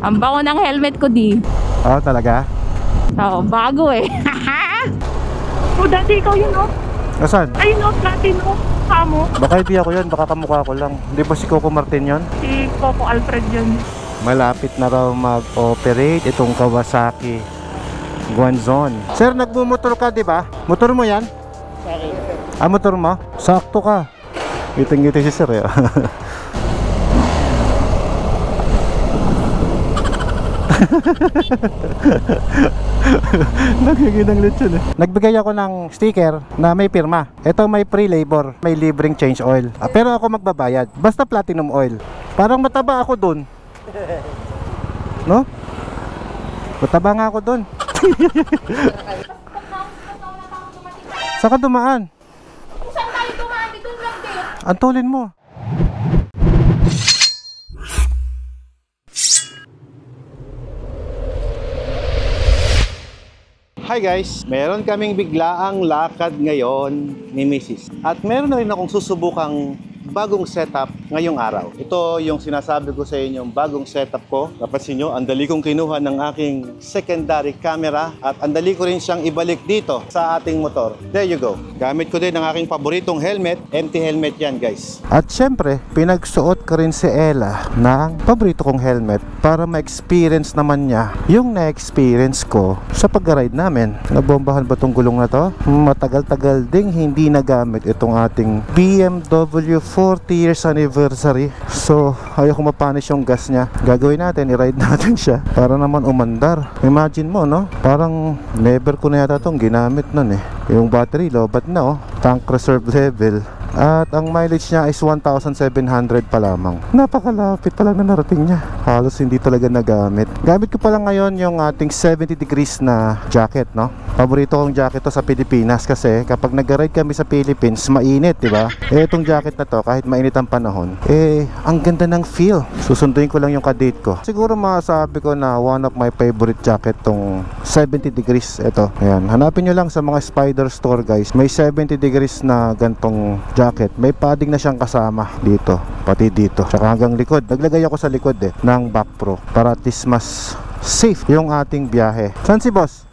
Ang bango ng helmet ko, di. Oh, talaga? Oo, bago eh. Oh, dati ikaw yun, oh. Asan? Ayun, oh, platino. Kamo. Baka hindi ako yun, baka kamukha ko lang. Hindi ba si Coco Martin yun? Si Coco Alfred yun. Malapit na raw mag-operate itong Kawasaki Guanzon. Sir, nagmumotor ka, di ba? Motor mo yan? Ah, motor mo? Sakto ka. Ngiting-ngiti si sir eh. Nagiging lechon eh. Nagbigay ako ng sticker na may pirma. Ito may free labor, may libreng change oil. Pero ako magbabayad. Basta platinum oil. Parang mataba ako dun. No? Mataba nga ako dun. Saan ka dumaan? Saan tayo dumaan? Dito lang din. Antulin mo. Hi guys! Meron kaming biglaang lakad ngayon ni Mrs. At meron na rin akong susubukang bagong setup ngayong araw. Ito yung sinasabi ko sa inyo, yung bagong setup ko. Napansin nyo, ang dali kong kinuha ng aking secondary camera at ang dali ko rin siyang ibalik dito sa ating motor. There you go. Gamit ko din ang aking paboritong helmet. Empty helmet yan guys. At syempre, pinagsuot ko rin si Ella ng paborito kong helmet para ma-experience naman niya yung na-experience ko sa pag-ride namin. Nabombahan ba tong gulong na to? Matagal-tagal ding hindi nagamit itong ating BMW 40 years anniversary. So ayaw ko mapanis yung gas niya. Gagawin natin, i-ride natin siya para naman umandar. Imagine mo, no? Parang never ko na yata itong ginamit nun eh. Yung battery low, but no, tank reserve level. At ang mileage niya is 1,700 pa lamang. Napakalapit pa lang na narating niya. Halos hindi talaga nagamit. Gamit ko pa lang ngayon yung ating 70 degrees na jacket, no? Paborito kong jacket to sa Pilipinas kasi kapag nag-ride kami sa Philippines, mainit, di ba? Eh, itong jacket na to, kahit mainit ang panahon, eh, ang ganda ng feel. Susunduin ko lang yung kadate ko. Siguro masabi ko na one of my favorite jacket tong 70 degrees. Ito, ayan. Hanapin nyo lang sa mga Spider store, guys. May 70 degrees na gantong jacket. May padding na siyang kasama dito, pati dito. Tsaka hanggang likod. Naglagay ako sa likod eh, ng back pro para at least mas safe yung ating biyahe. Saan si boss?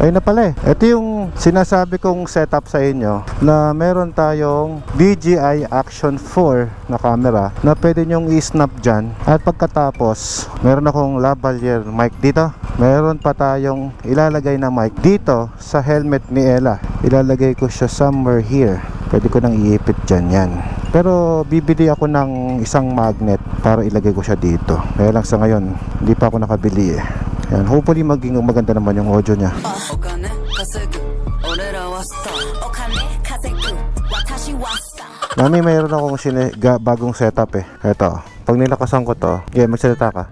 Ayun na pala eh. Ito yung sinasabi kong setup sa inyo na meron tayong DJI Action 4 na camera na pwede nyong i-snap dyan. At pagkatapos, meron akong lavalier mic dito. Meron pa tayong ilalagay na mic dito sa helmet ni Ella. Ilalagay ko siya somewhere here. Pwede ko nang iipit dyan yan. Pero bibili ako ng isang magnet para ilagay ko siya dito. Kaya lang sa ngayon, hindi pa ako nakabili eh. Yan, hopefully maging maganda naman yung audio niya. Mami, mayroon akong bagong setup eh. Ito, pag nilakasan ko to, magsalita ka.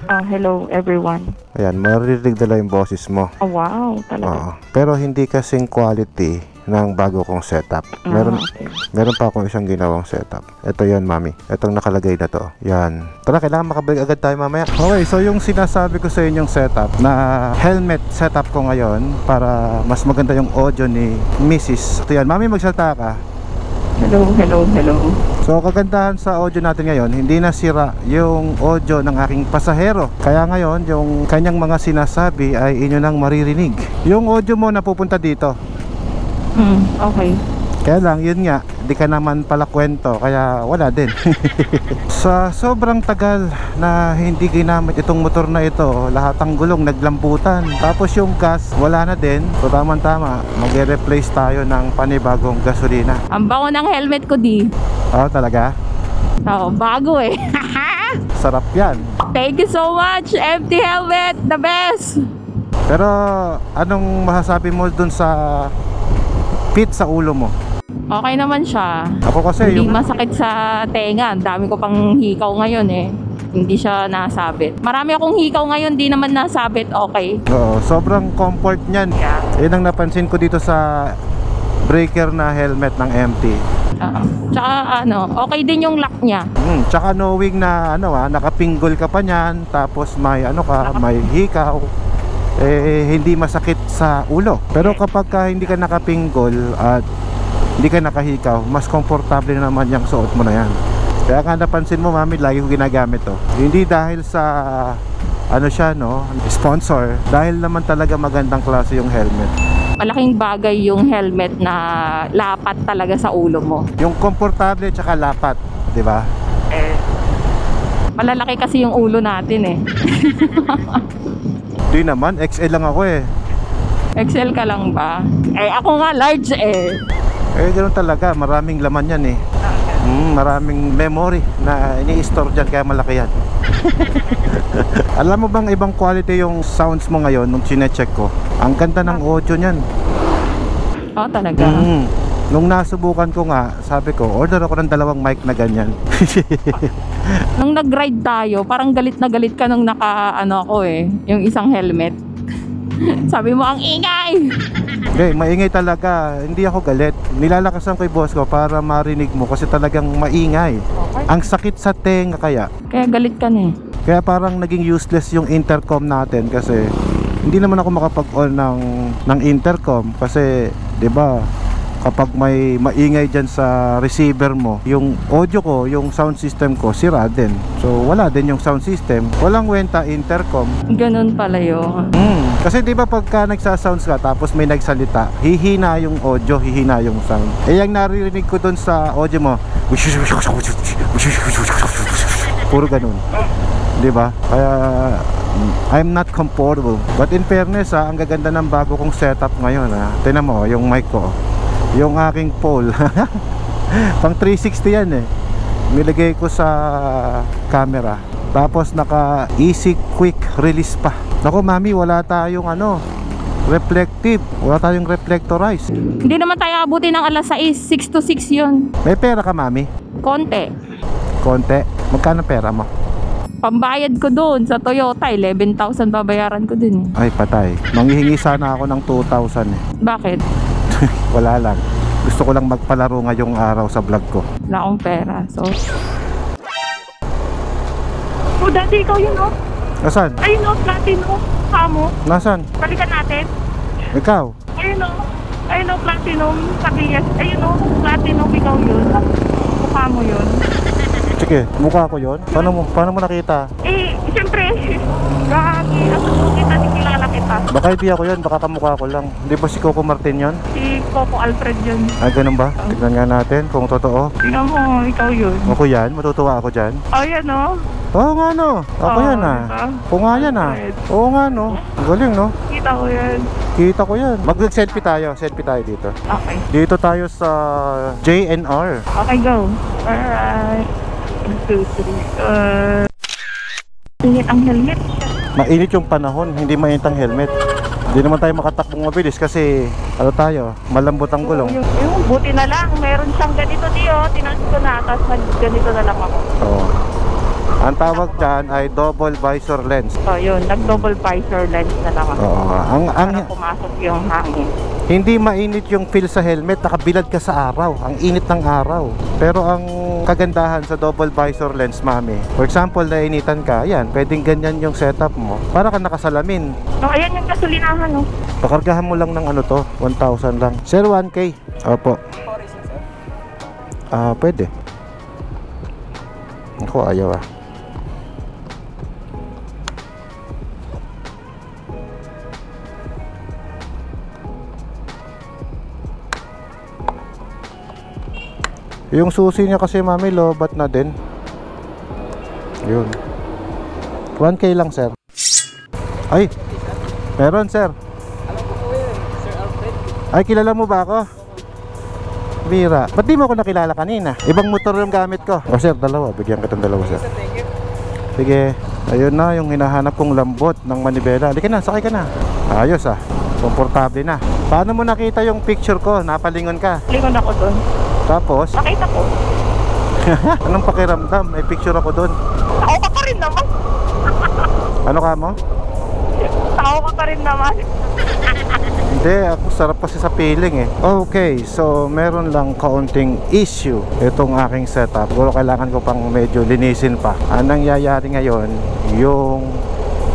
Hello everyone. Ayan, maririnig nila yung boses mo. Oh, wow, talaga. Pero hindi kasing quality ng bago kong setup. Meron pa akong isang ginawang setup. Ito yan, mami. Itong nakalagay na to. Yan. Tara, kailangan makabalik agad tayo mamaya. Okay, so yung sinasabi ko sa inyong setup na helmet setup ko ngayon para mas maganda yung audio ni Mrs. Ito yan, mami, magsalita ka. Hello, hello, hello. So kagandahan sa audio natin ngayon, hindi na sira yung audio ng aking pasahero. Kaya ngayon, yung kanyang mga sinasabi ay inyo nang maririnig. Yung audio mo na pupunta dito. Okay. Kaya lang, yun nga, di ka naman pala kwento, kaya wala din. Sa sobrang tagal na hindi ginamit itong motor na ito, lahat ng gulong naglambutan. Tapos yung gas, wala na din. So tama-tama, mag-replace tayo ng panibagong gasolina. Ang bango ng helmet ko, di. Oh, talaga? Oo, bago eh. Sarap yan. Thank you so much, empty helmet, the best. Pero anong masasabi mo dun sa fit sa ulo mo? Okay naman siya. Ako kasi Hindi yung masakit sa tenga. Ang dami ko pang hikaw ngayon eh. Hindi siya nasabit. Marami akong hikaw ngayon, di naman nasabit. Okay. sobrang comfort niyan. Yeah. Yun ang napansin ko dito sa breaker na helmet ng MT. Tsaka okay din yung lock niya. Tsaka knowing na nakapinggol ka pa niyan, tapos may may hikaw, hindi masakit sa ulo. Pero kapag hindi ka nakapinggol at hindi ka nakahikaw, mas komportable na naman yung suot mo na yan. Kaya nga napansin mo mami, lagi ko ginagamit to. Hindi dahil sa ano siya no, sponsor, dahil naman talaga magandang klase yung helmet. Malaking bagay yung helmet na lapat talaga sa ulo mo. Yung komportable tsaka lapat, di ba? Malalaki kasi yung ulo natin eh. Di naman, XL lang ako eh. XL ka lang ba? Eh ako nga large eh. Eh ganoon talaga, maraming laman yan eh. Maraming memory na ini-store dyan, kaya malaki yan. Alam mo bang ibang quality yung sounds mo ngayon nung chinecheck ko? Ang ganda ng audio nyan. Oh, talaga? Nung nasubukan ko nga, sabi ko, order ako ng 2 mic na ganyan. Nung nag-ride tayo, parang galit na galit ka nung naka ano ako eh, yung isang helmet. Sabi mo, ang ingay! Okay, maingay talaga. Hindi ako galit. Nilalakasan ko yung boss ko para marinig mo kasi talagang maingay. Okay. Ang sakit sa tenga kaya. Kaya galit ka na eh. Kaya parang naging useless yung intercom natin kasi hindi naman ako makapag-on ng intercom kasi 'di ba? Kapag may maingay dyan sa receiver mo, yung audio ko, yung sound system ko, sira din. So wala din yung sound system. Walang wenta intercom. Ganun pala yun. Kasi di ba pagka nagsasounds ka tapos may nagsalita, hihina yung audio, hihina yung sound. Eh yung naririnig ko dun sa audio mo, puro ganun. Di ba? Kaya I'm not comfortable. But in fairness ang gaganda ng bago kong setup ngayon Tingnan mo yung mic ko. Yung aking pole. Pang 360 yan eh. Nilagay ko sa camera. Tapos naka easy quick release pa. Naku mami, wala tayong reflective. Wala tayong reflectorized. Hindi naman tayo abutin ng alas 6, 6 to 6 yun. May pera ka mami? Konti. Konti. Magkano pera mo? Pambayad ko doon sa Toyota, 11,000 babayaran ko dun. Ay patay. Manghihingi sana ako ng 2,000 eh. Bakit? Wala lang. Gusto ko lang magpalaro ngayong araw sa vlog ko. Wala akong pera. So, Oh, dati ikaw yun, oh. Nasaan? Ayun, oh, Platinum. Kamo. Nasaan? Balikan natin. Ikaw? Ayun, oh. Ayun, oh, Platinum. Sabias. Ayun, oh, Platinum. Ikaw yun. Mukha mo yun. Sige, mukha ko yon. Paano mo nakita? Eh, siyempre. Gagi. Ako kita, kilala kita. Baka hindi ako yon, baka kamukha ko lang. Hindi ba si Coco Martin yon? Si Coco Alfred yun. Ay, ganun ba? Tignan nga natin kung totoo. Tingnan mo, ikaw yun. Ako yan, matutuwa ako dyan. Oh, yan, oh. Oo nga no, ako yan diba? Oo nga yan Oo nga no, galing no. Kita ko yan. Kita ko yan. Mag-selfie tayo dito. Okay. Dito tayo sa JNR. Okay, go. Alright. 1, 2, 3. Init ang helmet. Mainit yung panahon, hindi mainit ang helmet. Hindi naman tayo makatakbong mabilis kasi malambot ang gulong. Yung buti na lang, meron siyang ganito diyo. Tinanong ko na, tapos ganito na lang ako. Oo. Ang tawag dyan ay double visor lens. So yun, nag-double visor lens na lang ako. Oo. Para pumasok yung hangin. Hindi mainit yung feel sa helmet, nakabilad ka sa araw. Ang init ng araw. Pero ang kagandahan sa double visor lens, mami, for example, nainitan ka, yan, pwedeng ganyan yung setup mo. Para ka nakasalamin. No, ayan yung gasolinahan, no? Pakargahan mo lang ng 1,000 lang. Sir, 1K. Opo. Pwede. Ako, ayaw Yung susi niya kasi mami, lobat na din. Yun. 1K lang sir. Ay, meron sir. Ay, kilala mo ba ako? Bira. Ba't di mo ako nakilala kanina? Ibang motor yung gamit ko. O sir, dalawa. Bigyan kitang dalawa sir. Sige. Ayun na yung hinahanap kong lambot ng manibela. Halika na, sakay ka na. Ayos komportable na. Paano mo nakita yung picture ko? Napalingon ka. Lingon ako doon. Tapos? Nakita ko. Anong pakiramdam? May picture ako doon. Tao ka pa rin naman. Ano ka mo? Tao ka pa rin naman. Hindi, ako sarap kasi sa feeling eh. Okay, so meron lang kaunting issue itong aking setup. Siguro kailangan ko pang medyo linisin pa. Ang nangyayari ngayon, yung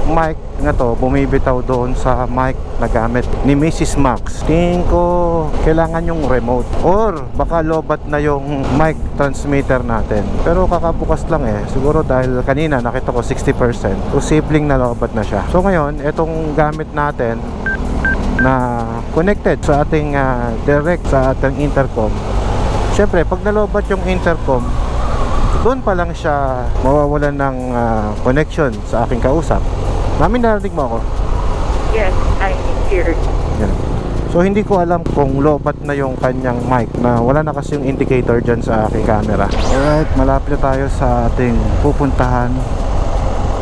mic na to bumibitaw doon sa mic na gamit ni Mrs. Max. Tingin ko kailangan yung remote or baka lobat na yung mic transmitter natin. Pero kakabukas lang siguro dahil kanina nakita ko 60%. Posibleng na lobat na siya. So ngayon, itong gamit natin na connected sa ating direct sa ating intercom. Siyempre, pag nalobat yung intercom, doon pa lang siya mawawalan ng connection sa aking kausap. Mami, narinig mo ako? Yes, I'm here. Yan. So hindi ko alam kung lobat na yung kanyang mic na wala na kasi yung indicator dyan sa aking camera. Alright, malapit na tayo sa ating pupuntahan.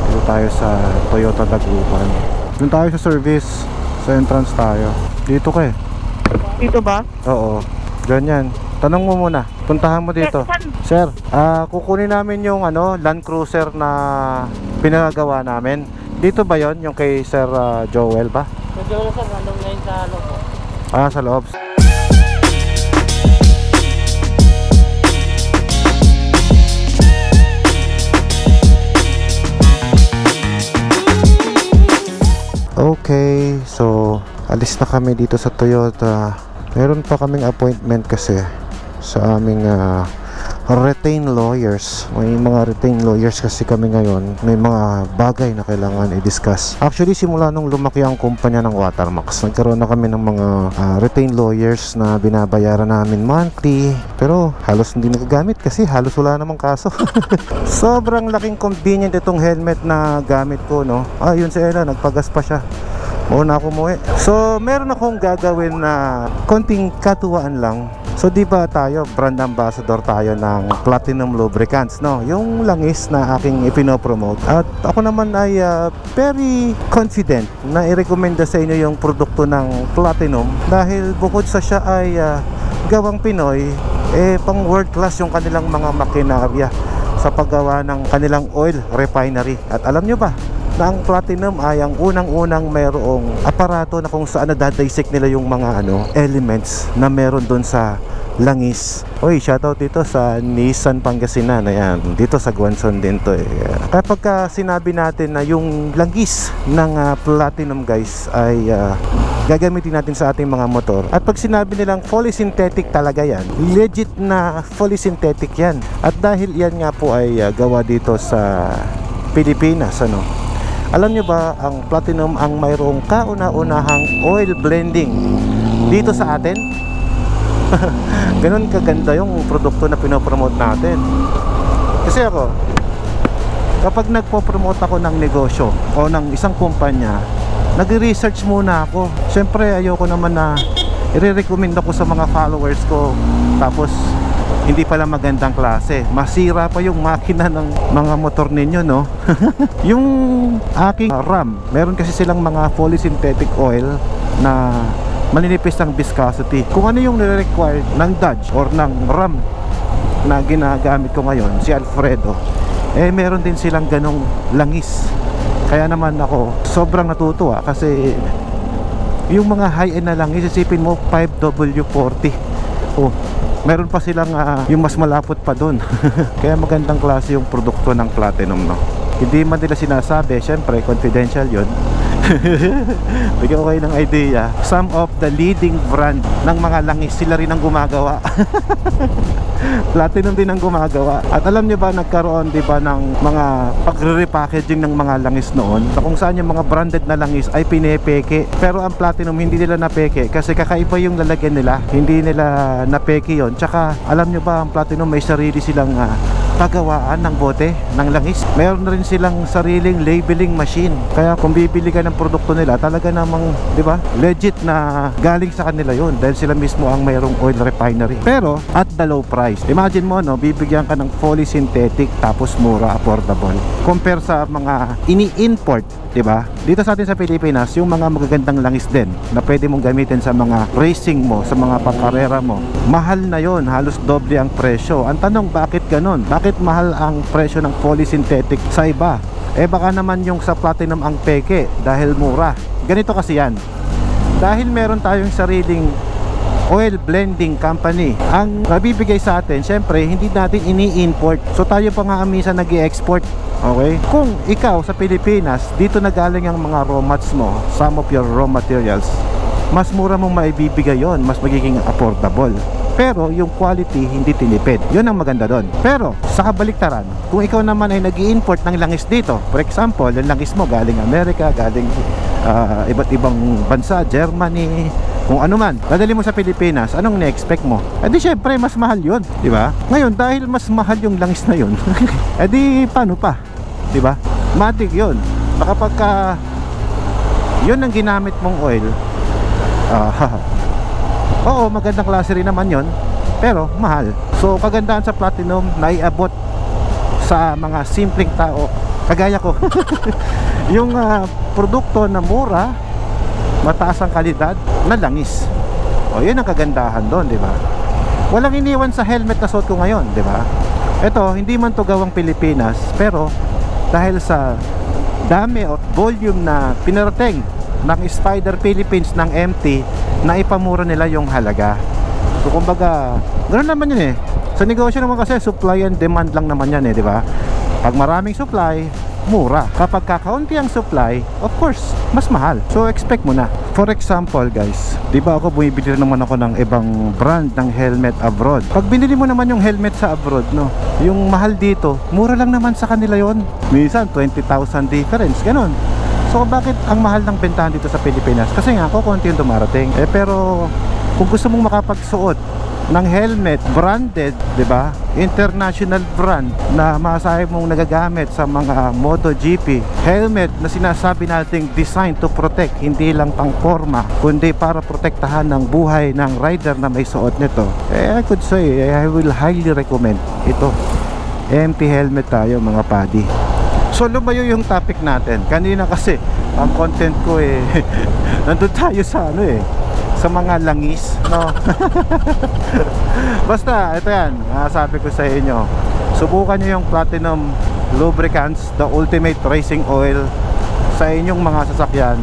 Dito tayo sa Toyota Dagupan. Doon tayo sa service. Sa entrance tayo. Dito ka Dito ba? Oo, ganyan. Tanong mo muna, puntahan mo dito. Sir, kukunin namin yung Land Cruiser na pinagawa namin. Dito ba yon yung kay Sir Joel ba? Sir Joel, sir, nandun ngayon sa loob po. Sa loob. Okay, so alis na kami dito sa Toyota. Meron pa kaming appointment kasi sa aming retain lawyers. May mga retain lawyers kasi kami ngayon. May mga bagay na kailangan i-discuss. Actually, simula nung lumaki ang kumpanya ng Watermax, nagkaroon na kami ng mga retain lawyers na binabayaran namin monthly. Pero halos hindi nagagamit kasi halos wala namang kaso. Sobrang laking convenient itong helmet na gamit ko, no? Yun si Ella, nagpagas pa siya. Mauna ako umuwi. So, meron akong gagawin na konting katuwaan lang. So, di ba tayo, brand ambassador tayo ng Platinum Lubricants, no? Yung langis na aking ipinopromote. At ako naman ay very confident na i-recommenda sa inyo yung produkto ng Platinum dahil bukod sa siya ay gawang Pinoy, pang world class yung kanilang mga makinarya sa paggawa ng kanilang oil refinery. At alam nyo ba na ang Platinum ay ang unang-unang mayroong aparato na kung saan nadadisect nila yung mga elements na meron doon sa langis. Oy, shoutout dito sa Nissan Pangasinan. Ayan, dito sa Guanzon din to Kapag sinabi natin na yung langis ng Platinum guys ay gagamitin natin sa ating mga motor, at pag sinabi nilang fully synthetic talaga yan, legit na fully synthetic yan. At dahil yan nga po ay gawa dito sa Pilipinas, alam nyo ba, ang Platinum ang mayroong kauna-unahang oil blending dito sa atin? Ganun kaganda yung produkto na pinopromote natin. Kasi ako, kapag nagpo-promote ako ng negosyo o ng isang kumpanya, nag-research muna ako. Siyempre, ayoko naman na i-recommend ako sa mga followers ko tapos hindi pala magandang klase. Masira pa yung makina ng mga motor ninyo, no? Yung aking RAM, meron kasi silang mga fully synthetic oil na maninipis ang viscosity. Kung ano yung nire-require ng Dodge or ng RAM na ginagamit ko ngayon, si Alfredo, meron din silang ganong langis. Kaya naman ako sobrang natutuwa kasi yung mga high-end na langis, isipin mo 5W40. Meron pa silang yung mas malapot pa doon. Kaya magandang klase yung produkto ng Platinum, no? Hindi man nila sinasabi, syempre confidential yun. Bigyan ko kayo ng idea. Some of the leading brand ng mga langis, sila rin ang gumagawa. Platinum din ang gumagawa. At alam niyo ba, nagkaroon di ba ng mga pagre-repackaging ng mga langis noon, kung saan yung mga branded na langis ay pinepeke. Pero ang Platinum hindi nila napeke kasi kakaiba yung lalagyan nila. Hindi nila napeke yon. Tsaka alam niyo ba, ang Platinum may sarili silang pagawaan ng bote ng langis. Mayroon na rin silang sariling labeling machine. Kaya kung bibili ka ng produkto nila, talaga namang, di ba, legit na galing sa kanila yun dahil sila mismo ang mayroong oil refinery. Pero at the low price. Imagine mo, no, bibigyan ka ng fully synthetic tapos mura, affordable. Compare sa mga ini-import, di ba? Dito sa atin sa Pilipinas, yung mga magagandang langis din na pwede mong gamitin sa mga racing mo, sa mga pangkarera mo, mahal na yon, halos doble ang presyo. Ang tanong, bakit ganun? Bakit mahal ang presyo ng fully synthetic sa iba? Baka naman yung sa Platinum ang peke dahil mura. Ganito kasi yan. Dahil meron tayong sariling oil blending company, ang nabibigay sa atin, syempre hindi natin ini-import. So tayo pa nga minsan nag-i-export Okay? Kung ikaw sa Pilipinas, dito na galing ang mga raw mats mo, some of your raw materials, mas mura mong maibibigay yon, mas magiging affordable. Pero yung quality hindi tinipid. Yun ang maganda doon. Pero sa kabaliktaran, kung ikaw naman ay nag-i-import ng langis dito, for example, yung langis mo galing Amerika, galing iba't ibang bansa, Germany, kung ano man, dadali mo sa Pilipinas, anong na-expect mo? Eh di syempre mas mahal yun, di ba? Ngayon dahil mas mahal yung langis na yun, eh di paano pa? Di ba? Matik yun. Baka pagka yun ang ginamit mong oil, oo, magandang klase rin naman yon, pero mahal. So kagandahan sa platinum, naiabot sa mga simpleng tao kagaya ko yung produkto na mura, mataas ang kalidad na langis. O yun ang kagandahan doon, di ba? Walang iniwan sa helmet na suot ko ngayon, di ba? Ito, hindi man to gawang Pilipinas, pero dahil sa dami o volume na pinarating ng Spider Philippines ng MT, na ipamura nila yung halaga. So kumbaga, ganoon naman yun eh. Sa negosyo naman kasi supply and demand lang naman yan eh, di ba? Pag maraming supply, mura. Kapag kakaunti ang supply, of course, mas mahal. So expect mo na. For example guys, di ba ako bumibili naman ako ng ibang brand ng helmet abroad. Pag binili mo naman yung helmet sa abroad, no, yung mahal dito, mura lang naman sa kanila yon. Minsan 20,000 difference, ganun. So bakit ang mahal ng bentahan dito sa Pilipinas? Kasi nga kukunti yung dumarating. Eh pero kung gusto mong makapagsuot ng helmet branded, 'di ba? International brand na masasabi mong nagagamit sa mga MotoGP, helmet na sinasabi nating designed to protect, hindi lang pang forma, kundi para protektahan ng buhay ng rider na may suot nito. I could say I will highly recommend ito. MT helmet tayo mga padi. So lumayo yung topic natin. Kanina kasi ang content ko eh nandun tayo sa ano eh, sa mga langis, no? Basta ito yan, sabi ko sa inyo, subukan nyo yung platinum lubricants, the ultimate racing oil sa inyong mga sasakyan.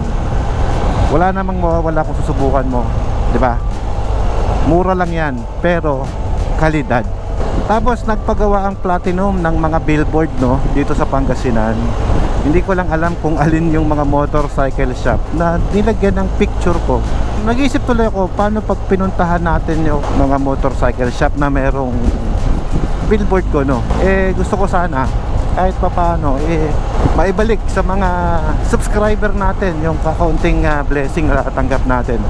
Wala namang mawawala kung susubukan mo, di ba? Mura lang yan, pero kalidad. Tapos nagpagawa ang platinum ng mga billboard, no, dito sa Pangasinan. Hindi ko lang alam kung alin yung mga motorcycle shop na nilagyan ng picture ko. Nag-iisip tuloy ako paano pag pinuntahan natin yung mga motorcycle shop na merong billboard ko, no. Eh gusto ko sana kahit papaano maibalik sa mga subscriber natin yung kakaunting blessing na tanggap natin.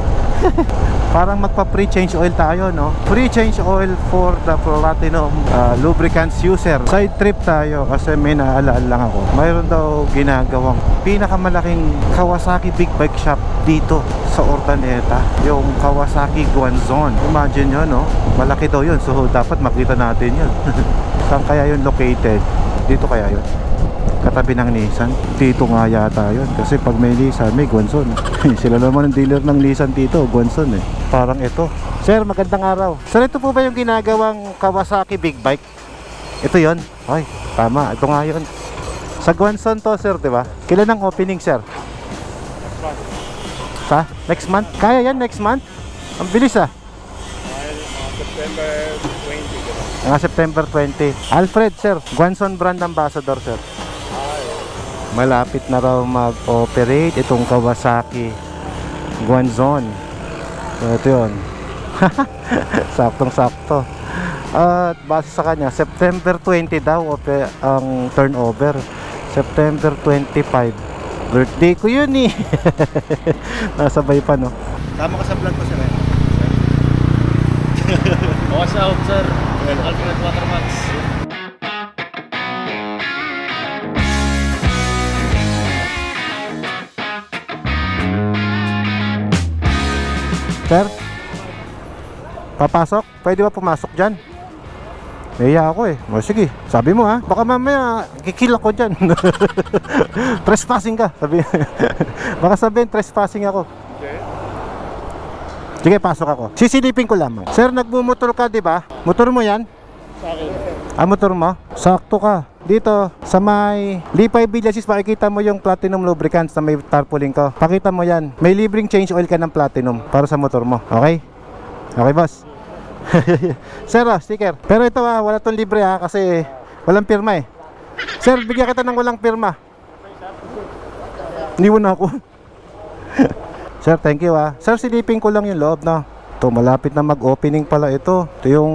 Parang magpa-free change oil tayo, no? Free change oil for the platinum lubricants user. Side trip tayo kasi may naalala lang ako. Mayroon daw ginagawang pinakamalaking Kawasaki big bike shop dito sa Urdaneta, yung Kawasaki Guanzon. Imagine nyo, no? Malaki daw yun, so dapat makita natin yun. Saan kaya yun located? Dito kaya yun? Katabi ng Nissan. Dito nga yata yun, kasi pag may Nissan may Guanzon. Sila naman ang dealer ng Nissan dito, Guanzon eh. Parang ito. Sir, magandang araw. Sir, ito po ba yung ginagawang Kawasaki big bike? Ito yon. Ay, tama, ito nga yun. Sa Guanzon to sir, diba? Kailan ang opening sir? Sa? Next month? Kaya yan next month? Ang bilis ah. September 20. Mga September 20. Alfred sir, Guanzon brand ambassador sir. Malapit na raw mag-operate itong Kawasaki Guanzon. So ito yun. Saktong sakto. At base sa kanya, September 20 daw ang turnover. September 25. Birthday ko yun eh. Nasabay pa no. Tama ka sa vlog ko sir eh. Watch out, sir. Ultimate Watermax. Sir, papasok? Pwede ba pumasok dyan? Naiya ako eh. O sige, sabi mo ha. Baka mamaya kikil ako dyan. Trespassing ka sabi. Baka sabihin trespassing ako. Sige, pasok ako. Sisilipin ko lamang. Sir, nagmumotor ka, di ba? Motor mo yan? Sa akin. Ah, motor mo? Sakto ka. Dito, sa may Lipay Villasis, makikita mo yung platinum lubricants na may tarpaulin ko. Pakita mo yan. May libreng change oil ka ng platinum para sa motor mo. Okay? Okay, boss? Sir, sticker. Pero ito wala tong libre kasi walang pirma eh. Sir, bigyan kita ng walang pirma. Iniwan na ako. Sir, thank you ah. Sir, silipin ko lang yung loob na. Ito, malapit na mag-opening pala ito. Ito yung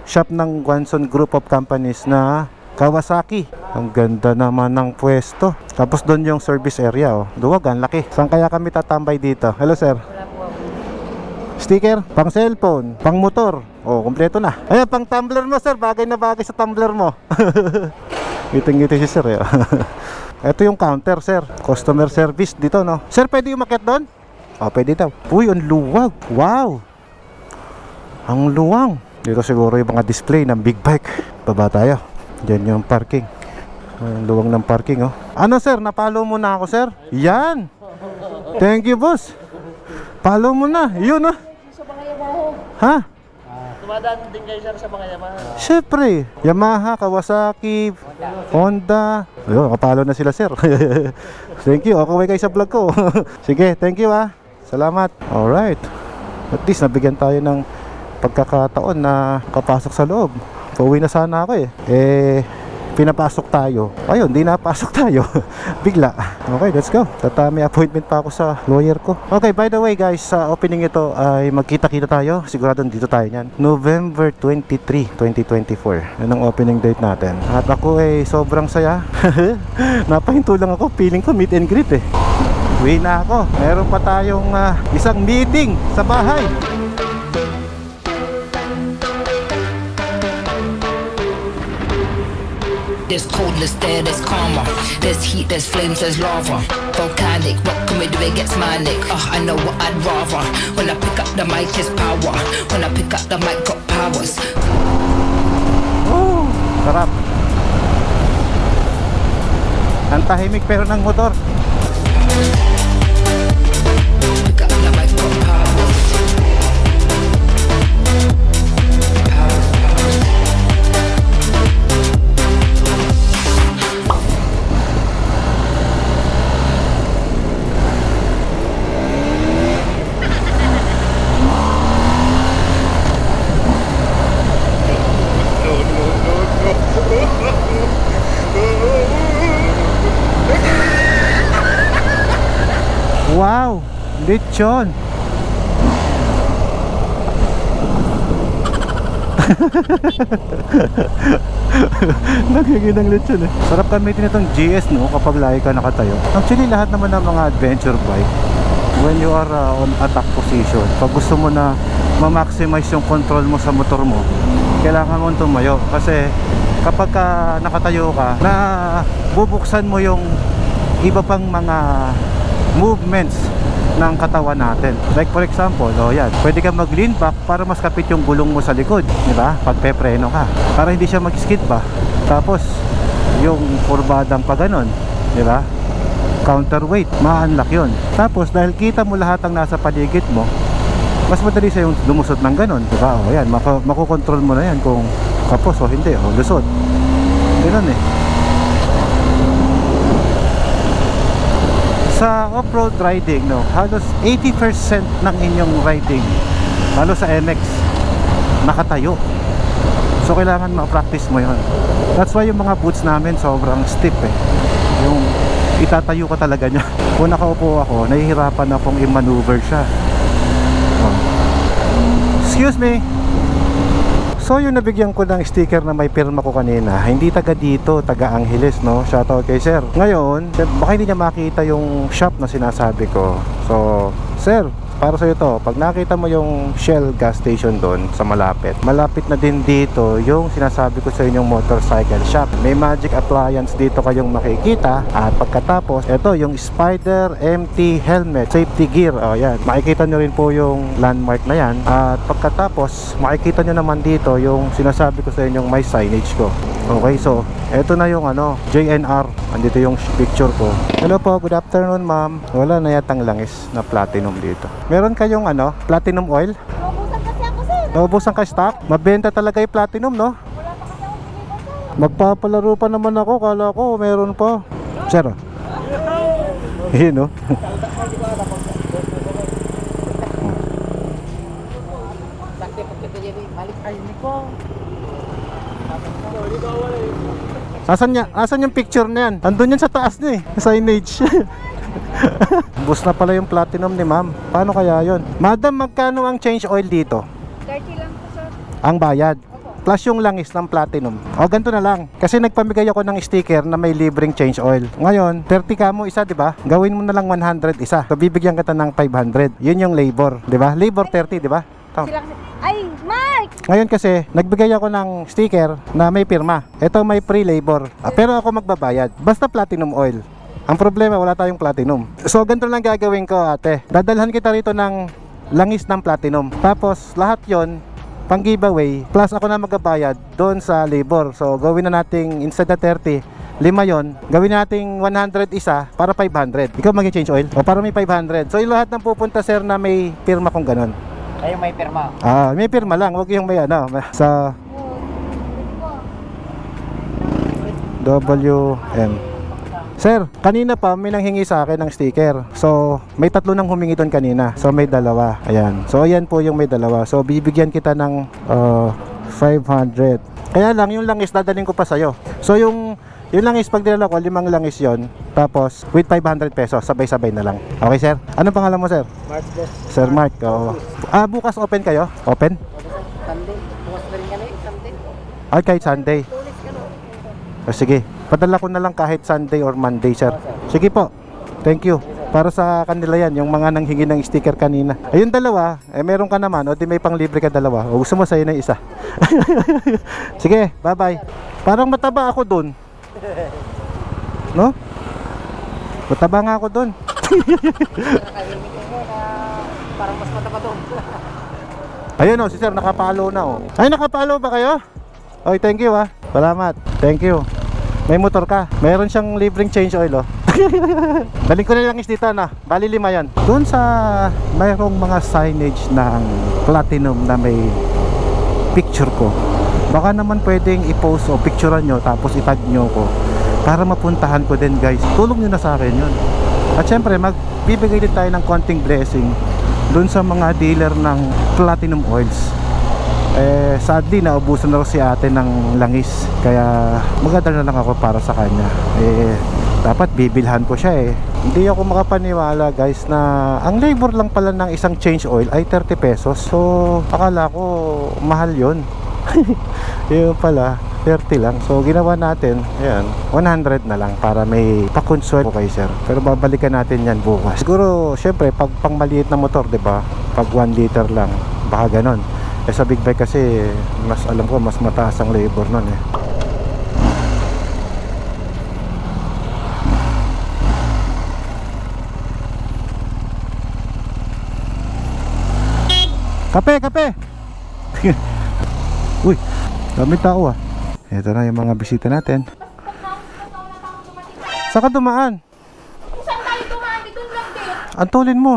shop ng Guanson Group of Companies na Kawasaki. Ang ganda naman ng pwesto. Tapos doon yung service area oh. Duwag, ang laki. Saan kaya kami tatambay dito? Hello sir. Sticker, pang cellphone, pang motor. Oh, kompleto na. Ayan, pang tumbler mo sir. Bagay na bagay sa tumbler mo. Ngiting-ngiti si sir eh. Ito yung counter sir. Customer service dito no. Sir, pwede umakyat doon? Oh, pwede daw. Uy, ang luwag. Wow. Ang luwang. Dito siguro yung mga display ng big bike. Baba tayo. Diyan yung parking. Ang luwang ng parking oh. Ano sir, napalo mo na ako sir? Yan. Thank you boss. Follow mo na. Yun oh. Ha? Tumadaan din kayo sir sa mga Yamaha. Siyempre, Yamaha, Kawasaki, Honda. Ayun, kapalo na sila sir. Thank you, okay kayo sa vlog ko. Sige, thank you ah. Salamat. Alright. At least nabigyan tayo ng pagkakataon na kapasok sa loob. Pauwi na sana ako pinapasok tayo. Ayun, di napasok tayo. Bigla. Okay, let's go. May appointment pa ako sa lawyer ko. Okay, by the way guys, sa opening ito ay magkita-kita tayo. Sigurado dito tayo niyan. November 23, 2024. Yan ang opening date natin. At ako ay sobrang saya. Napahinto lang ako. Feeling ko meet and greet eh. Uwi na ako. Meron pa tayong isang meeting sa bahay. There's cold, there's there, there's karma. There's heat, there's flames, there's lava. Volcanic, what can we do? It gets manic. I know what I'd rather. When I pick up the mic, it's power. When I pick up the mic, got powers. Oh, sarap. Ang tahimik pero ng motor. Pick up the mic, got powers. Wow, lechon. Nagiging ng lechon eh. Sarap gamitin itong GS no kapag lagi ka nakatayo. Actually lahat naman ng mga adventure bike, when you are on attack position, pag gusto mo na ma-maximize yung control mo sa motor mo, kailangan mo tumayo. Kasi kapag nakatayo ka, na bubuksan mo yung iba pang mga movements ng katawan natin. Like for example, yan, pwede kang mag-lean back para mas kapit yung gulong mo sa likod, di ba? Pag pepreno ka, para hindi siya mag-skid pa. Tapos yung kurbadang pa ganon, di ba? Counterweight, ma-unlock yun. Tapos dahil kita mo lahat ang nasa paligid mo, mas madali sa yung lumusot ng ganon, di ba? O yan, makokontrol mo na yan kung kapos o hindi, o lusot. Ganon eh. Sa off-road riding, no, halos 80% ng inyong riding, lalo sa MX, nakatayo. So kailangan ma-practice mo yun. That's why yung mga boots namin sobrang stiff eh. Yung itatayo ka talaga niya. Kung nakaupo ako, nahihirapan akong i-maneuver siya. Oh. Excuse me. So yung nabigyan ko ng sticker na may pirma ko kanina, hindi taga dito, taga Angeles, no? Shoutout kay sir. Ngayon, baka hindi niya makita yung shop na sinasabi ko. So, sir, para sa'yo to, pag nakita mo yung Shell gas station doon sa malapit na din dito yung sinasabi ko sa inyong motorcycle shop. May Magic Appliance dito kayong makikita. At pagkatapos, ito yung Spider MT helmet, safety gear. O yan, makikita nyo rin po yung landmark na yan. At pagkatapos, makikita nyo naman dito yung sinasabi ko sa inyong may signage ko. Okay, so eto na yung JNR. Andito yung picture ko. Hello po, good afternoon ma'am. Wala na yatang langis na platinum dito. Meron kayong platinum oil? Naubusan kasi ako sir. Naubusan ka stock? Mabenta talaga yung platinum, no? Wala pa kasi akong deliver sir. Magpapalaro pa naman ako. Kala ko meron pa. Sir, yun, no? Asan yung picture na yan? Andun yan sa taas niya eh. Signage. Bus na pala yung platinum ni ma'am. Paano kaya yon? Madam, magkano ang change oil dito? 30 lang po, sir. Ang bayad plus yung langis ng platinum. O ganito na lang. Kasi nagpamigay ako ng sticker na may libreng change oil. Ngayon, 30 ka mo isa, di ba? Gawin mo na lang 100 isa. So bibigyan kita ng 500. Yun yung labor, di ba? Labor 30, di ba? Ay, Mark! Ngayon kasi, nagbigay ako ng sticker na may pirma. Ito may pre-labor. Pero ako magbabayad. Basta platinum oil. Ang problema, wala tayong platinum. So ganito lang gagawin ko, ate. Dadalhan kita rito ng langis ng platinum. Tapos lahat yon pang giveaway, plus ako na magbabayad doon sa labor. So gawin na nating instead na 30, 5 yon, gawin nating 100 isa para 500. Ikaw mag-change oil? O para may 500. So yung lahat ng pupunta sir na may pirma kung ganun. Ay, may pirma. May pirma lang, wag yung may ano sa WM. Sir, kanina pa may nanghingi sa akin ng sticker. So, may 3 nang humingi doon kanina. So, may 2. Ayan. So, ayan po yung may 2. So, bibigyan kita ng 500. Kaya lang, yung langis dadalhin ko pa sa'yo. So, yung langis pag dinala ko, 5 langis yon. Tapos, with 500 pesos, sabay-sabay na lang. Okay, sir? Anong pangalan mo, sir? March boss. Sir Mark. Oo. Bukas open kayo? Open? Sunday. Bukas na rin ka na eh, Sunday. Kahit Sunday. Sige. Padala ko na lang kahit Sunday or Monday, sir. Sige po. Thank you. Para sa kanila yan, yung mga nanghingi ng sticker kanina. Ayun 2, meron ka naman, o di may panglibre ka 2. O gusto mo sa'yo na isa. Sige, bye-bye. Parang mataba ako dun. No? Mataba nga ako dun. Parang mas mataba doon. Ayun o, si sir, nakapalo na o. Ay, nakapalo ba kayo? Oy, thank you Salamat. Thank you. May motor ka. Meron siyang libreng change oil Balik ko na lang dito na. Bali 5 yan. Doon sa mayroong mga signage ng platinum na may picture ko. Baka naman pwedeng i-post o picturean nyo tapos itag nyo ko para mapuntahan ko din guys. Tulong nyo na sa akin yun. At syempre magbibigay din tayo ng konting blessing doon sa mga dealer ng platinum oils. Sadly naubusan na si ate ng langis, kaya magdadala na lang ako para sa kanya. Dapat bibilhan ko siya Hindi ako makapaniwala guys na ang labor lang pala ng isang change oil ay 30 pesos. So akala ko mahal yun. Yun pala 30 lang. So ginawa natin, ayan, 100 na lang para may pakonswel kay sir. Pero babalikan natin yan bukas. Siguro syempre pag pang maliit na motor, 'di ba? Pag 1 liter lang, baka ganon. Sa big bike kasi mas alam ko mas mataas ang labor nun Kape! Uy, dami tao Ito na yung mga bisita natin. Saan ka dumaan? Saan tayo dumaan? Dito lang din. Antulin mo.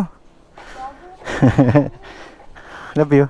Love you.